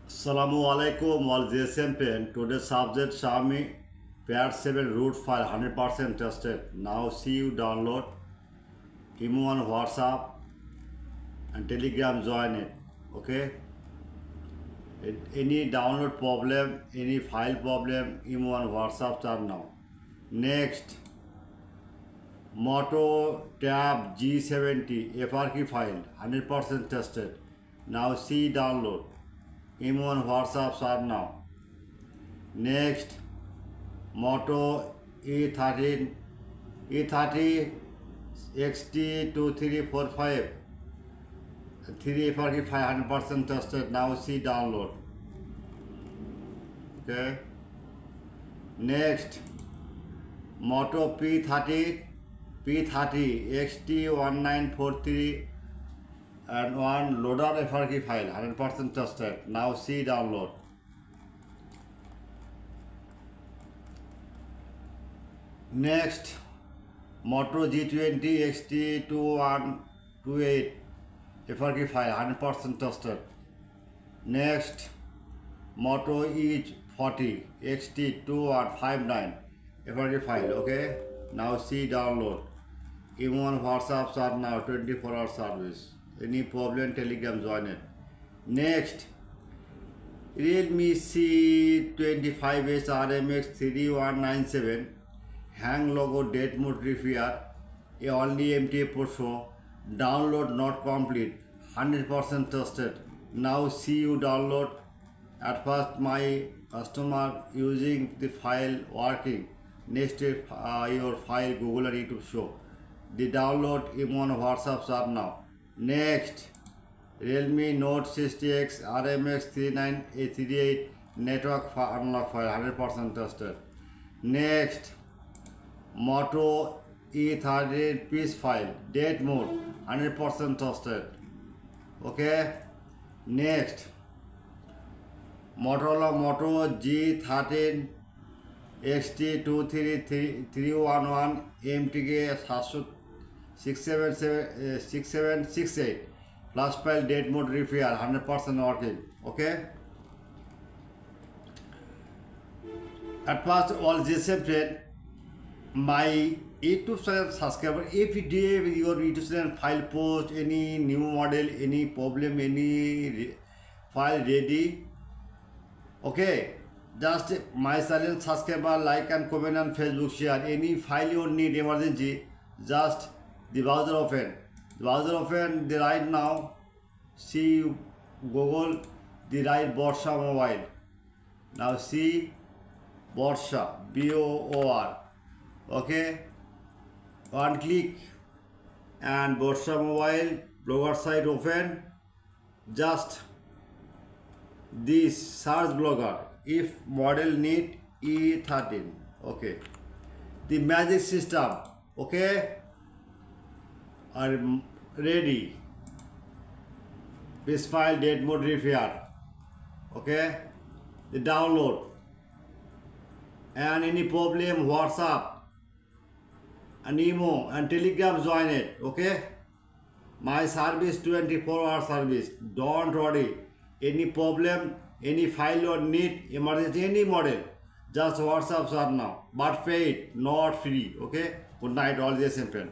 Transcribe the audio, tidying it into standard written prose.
Assalamu alaikum all GSM pen. Today's subject Xiaomi Pad 7 root file 100% tested. Now see you download Imo on WhatsApp and Telegram join it. Okay? Any download problem, any file problem, Imo on WhatsApp turn now. Next, Moto Tab G13 FRK file 100% tested. Now see download. Imo on WhatsApp start now. Next, Moto G13 XT2331 3 FRK 500% tested. Now see download. Okay. Next, Moto P30 XT2331-1 loader FRK file 100% tested. Now see download. Next, Moto G13 XT2331-1 FRK file 100% tested. Next, Moto E40 XT2159 FRK file. Okay. Now see download. Imo on WhatsApp start now 24-hour service. Any problem, Telegram join it. Next, Realme C25S RMX 3197 hang logo date mode repair. Only MT show. Download not complete. 100% tested. Now see you download. At first my customer using the file working. Next your file Google or YouTube show. The download Imo on WhatsApp start now. Next, Realme Note 60X RMX 3938 network unlock file 100% tested. Next, Moto E13 piece file date mode 100% tested. Okay. Next, Motorola Moto G13 XT2331-1 MT6768 plus file date mode repair 100% working. Okay. At first, all GSM friend, my YouTube channel subscriber, every day with your YouTube channel file post, any new model, any problem, any file ready. Okay. Just my channel subscriber, like and comment on Facebook, share. Any file you need emergency, just the browser open. The browser open the right now. See Google the right Borsha Mobile. Now see Borsha BOOR. Okay. One click and Borsha Mobile blogger site open. Just this search blogger. If model need E13, okay. The magic system, okay, are ready. This file date mode repair, okay. The download and any problem WhatsApp and Imo and Telegram join it, okay. My service 24-hour service. Don't worry. Any problem, any file or need, emergency, any model, just WhatsApp sir now. But paid, not free. Okay. Good night, all the same friend.